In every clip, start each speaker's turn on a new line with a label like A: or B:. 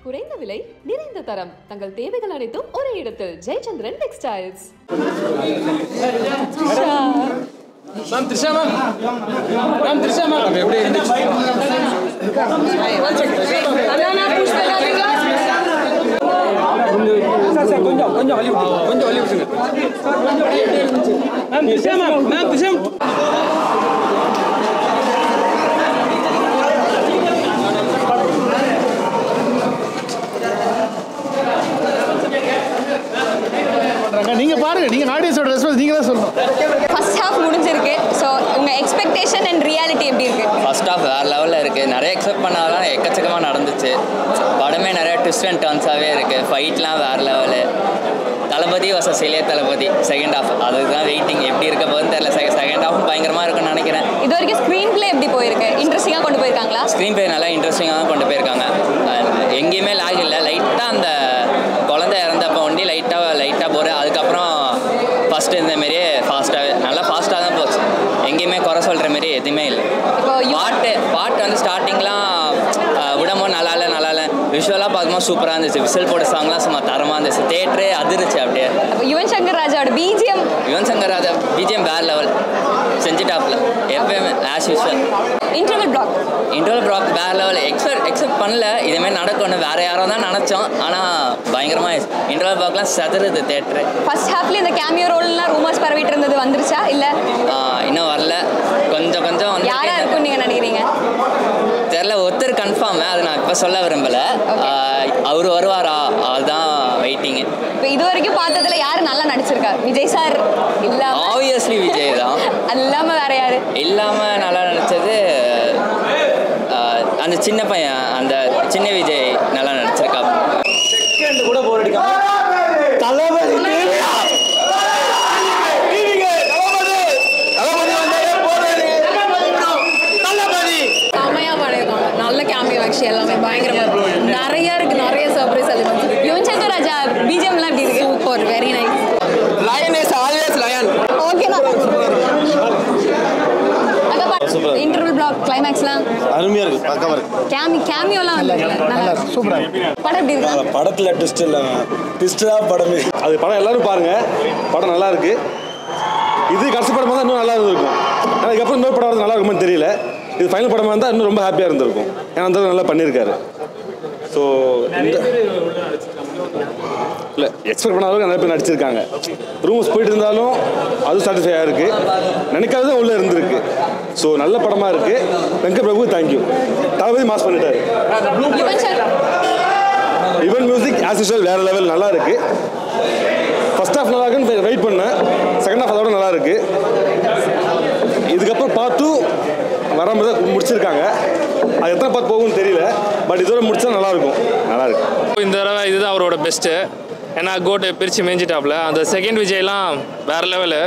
A: குறைந்த விலை நிறைந்த தரம் தங்கள் தேவைகள் அனைத்தும் ஒரே இடத்தில் Jayachandran textiles.
B: Ma'am Trisha ma'am ma'am Trisha ma'am எப்படி கொஞ்சம் கொஞ்சம் வலி கொஞ்சம் வலி விட்டுங்க மேம் த்ரிஷா மேம் த்ரிஷா
C: நீங்க பாருங்க, நீங்க ஆடியன்ஸோட ரெஸ்பான்ஸ் நீங்க தான் சொல்லணும்.
D: ஃபர்ஸ்ட் ஹாஃப் முடிஞ்சிருக்கு. ஸோ உங்க எக்ஸ்பெக்டேஷன் அண்ட் ரியாலிட்டி எப்படி இருக்கு?
E: ஃபர்ஸ்ட் ஹாஃப் வேறு லெவலில் இருக்குது. நிறைய எக்ஸ்பெக்ட் பண்ணாதான் எக்கச்சக்கமாக நடந்துச்சு. படமே நிறைய ட்விஸ்ட் அண்ட் டர்ன்ஸாகவே இருக்குது. ஃபைட்லாம் வேறு லெவலு. தளபதி வர்சஸ் இளைய தளபதி செகண்ட் ஹாஃப் அதுதான் வெயிட்டிங். எப்படி இருக்க போகுதுன்னு தெரியல. செகண்ட் ஹாஃபும் பயங்கரமாக இருக்குன்னு நினைக்கிறேன்.
D: இது வரைக்கும் ஸ்க்ரீன் பிளே எப்படி போயிருக்கு? இன்ட்ரெஸ்டிங்காக கொண்டு போயிருக்காங்களா?
E: ஸ்க்ரீன் பிளே நல்லா இன்ட்ரெஸ்டிங்காக தான் கொண்டு போயிருக்காங்க. எங்கேயுமே லாக் இல்லை. லைட்டாக அந்த குழந்தை இறந்தப்போ ஒண்டி லைட்டாக போகிற. அதுக்கப்புறம் ஃபஸ்ட்டு இந்தமாரியே நல்லா ஃபாஸ்ட்டாக தான் போச்சு. எங்கேயுமே குறை சொல்கிற மாரி எதுவுமே இல்லை. பாட்டு வந்து ஸ்டார்டிங்லாம் விடமோ நல்லா இல்லை. விஷுவலாக பார்க்கும்போது சூப்பராக இருந்துச்சு. விசில் போட்ட சாங்லாம் சும்மா தரமாக இருந்துச்சு. தேட்டரே அதிர்ச்சு அப்படியே.
D: யுவன் சங்கர் ராஜாவோட பிஜிஎம்
E: வேறு லெவல் செஞ்சுட்டாப்ல எப்பயுமே ஆஸ் யூஸ்வல்.
D: இன்டர்வல் பிளாக்
E: வேறு லெவல். எக்ஸ்பெக்ட் பண்ணல இதுமாரி நடக்கும்னு. வேறு யாரோ தான் நினச்சோம். ஆனால் பயங்கரமாக இன்டர்வல் பிளாக்லாம் செதறுது தேட்டரு.
D: ஃபர்ஸ்ட் ஹாஃப்ல இந்த கேமியோ ரோல்லாம் ரூமர்ஸ் பரவிட்டு இருந்தது வந்துருச்சா இல்லை
E: இன்னும் வரல. கொஞ்சம் வந்து
D: யாரா இருக்கும் நீங்கள் நினைக்கிறீங்க?
E: தெரில. ஒருத்தர் கன்ஃபார்ம். அதை நான் இப்போ சொல்ல விரும்பலை. அவர் வருவாரா அதுதான் வெயிட்டிங்கு.
D: இப்போ இது வரைக்கும் பார்த்ததுல யார் நல்லா நடிச்சிருக்காரு? விஜய் சார் இல்லாம
E: ஆப்வியஸ்லி விஜய் தான்.
D: அது இல்லாமல் வேற யாரு
E: இல்லாமல் நல்லா நடித்தது அந்த சின்ன பையன், அந்த சின்ன விஜய் நல்லா நடிச்சிருக்கா.
B: செகண்ட் கூட போர் அடிக்காம தளபதி
F: செம்மையா பண்ணியிருக்காங்க. நல்ல கேமியோ ஆக்சுவலி எல்லாமே பயங்கரமா இருக்கு. நிறைய சர்ப்ரைஸ் அது வந்து.
D: யுவன் சங்கர் ராஜா பிஜிஎம்லாம் எப்படி இருக்கு?
F: Super, very nice.
B: Lion is always lion.
D: ஓகேண்ணா. இன்டர்வல் பிளாக் கிளைமேக்ஸ்லாம்
C: அருமையா இருக்கு, பக்கமா இருக்கு.
D: கேமியோலாம் வந்து நல்லா
C: சூப்பரா இருக்கு.
D: படம் எப்படி இருக்கு?
G: படத்துல ட்விஸ்ட் இல்லை, ட்விஸ்டா படமே. அது படம் எல்லாரும் பாருங்க, படம் நல்லா இருக்கு. இது கடைசி படமாக தான் இன்னும் நல்லா இருந்திருக்கும். அதுக்கப்புறம் இன்னொரு படம் நல்லா இருக்குமான்னு தெரியல. இது ஃபைனல் படமாக இருந்தால் இன்னும் ரொம்ப ஹாப்பியாக இருந்திருக்கும். ஏன்னா அந்த நல்லா பண்ணியிருக்காரு. ஸோ இல்லை எக்ஸ்பெக்ட் பண்ண அளவுக்கு நிறைய பேர் நடிச்சிருக்காங்க. ரூம்ஸ் போயிட்டு இருந்தாலும் அதுவும் சாட்டிஸ்ஃபையாக இருக்குது. நினைக்காதது உள்ளே இருந்திருக்கு. ஸோ நல்ல படமாக இருக்குது. வெங்கட் பிரபு தேங்க்யூ. தளபதி மாஸ் பண்ணிட்டாரு. ஈவன் மியூசிக் ஆஸ் யூஷுவல் வேறு லெவல் நல்லா இருக்குது. ஃபர்ஸ்ட் ஹாஃப் நல்லா இருக்குன்னு வெயிட் பண்ணேன். செகண்ட் ஹாஃப் அதோட நல்லா இருக்குது. இதுக்கப்புறம் பார்ட் 2 வராமல் தான் முடிச்சிருக்காங்க. அது எத்தனை பார்ட் போகும்னு தெரியல. பட் இதோட முடிச்சா நல்லாயிருக்கும். நல்லாயிருக்கு.
H: இந்த தடவை இதுதான் அவரோட பெஸ்ட்டு. ஏன்னா கோட்டை பிரித்து மேய்ஞ்சிட்டாப்புல. அந்த செகண்ட் விஜய்லாம் வேறு லெவலு.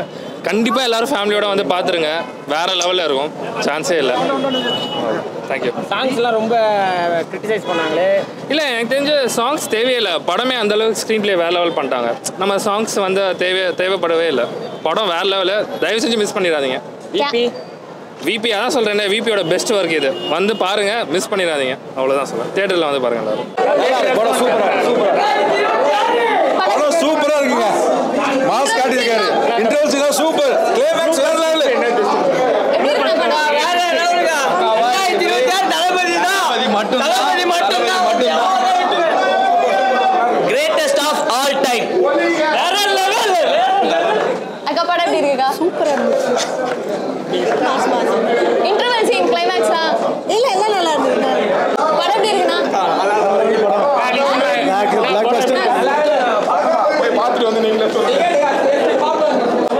H: கண்டிப்பாக எல்லோரும் ஃபேமிலியோட வந்து பார்த்துருங்க. வேறு லெவலில் இருக்கும். சான்ஸே இல்லை. தேங்க்யூ.
B: சாங்ஸ்லாம் ரொம்ப கிரிட்டிசைஸ் பண்ணாங்களே.
H: இல்லை, எனக்கு தெரிஞ்ச சாங்ஸ் தேவையில்லை. படமே அந்தளவுக்கு ஸ்க்ரீன் ப்ளே வேறு லெவல் பண்ணிட்டாங்க. நம்ம சாங்ஸ் வந்து தேவைப்படவே இல்லை. படம் வேறு லெவலு. தயவு செஞ்சு மிஸ் பண்ணிடாதீங்க. விபி அதான் சொல்கிறேன். விபியோட பெஸ்ட் ஒர்க் இது. வந்து பாருங்கள், மிஸ் பண்ணிடாதீங்க. அவ்வளோதான் சொல்கிறேன். தேட்டரில் வந்து பாருங்கள் எல்லாரும்.
G: படம் சூப்பராக இருக்குங்க. மாஸ் காட்டியிருக்காரு. Intervals super. கிளைமேக்ஸ் வேற level.
E: Greatest of all time.
D: அக்கா படம் எப்படி இருக்குக்கா?
F: சூப்பரா இருந்துச்சு.
D: இன்டர்வல் சீன் கிளைமேக்ஸ்லாம்
F: எல்லாம் நல்லா இருந்துச்சு.
D: படம் எப்படி இருக்குண்ணா?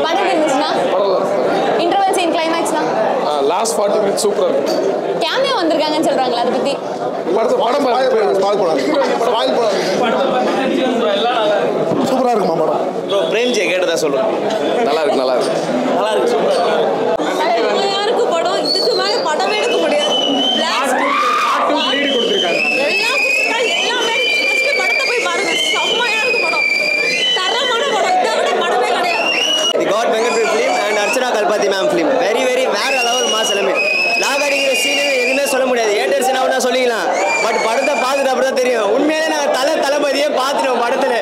D: படம் எப்படி இருந்துச்சுண்ணா? இன்டர்வல் சீன் கிளைமேக்ஸ்லாம்
G: லாஸ்ட் 40 மினிட்ஸ் சூப்பராக இருக்கும்.
D: கேமியோ வந்திருக்காங்கன்னு சொல்றாங்களா, அதை பத்தி?
C: சூப்பரா இருக்குமா படம்?
G: பிரேம் ஜெய் கேட்டதா சொல்லுங்க. நல்லா இருக்கு
F: யாருக்கும் படம் இதுக்கு மேல படமே எடுக்க முடியாது. எல்லாமே படத்தை போய் பாருங்க. செம்மையா இருக்கு படம். தரமான படம். இதை விட படமே கிடையாது.
I: God Venkat film and Archana Kalpathi ma'am film very வேற லெவல் மாஸ். எல்லாமே லாக் அடிக்கிற சீன் எதுவுமே சொல்ல முடியாது. ஏட்டர் சீன் சொல்லிக்கலாம். பட் படத்தை பார்த்துட்டு அப்படி தான் தெரியும். உண்மையிலே தளபதியே பார்த்துட்டோம் படத்தில்.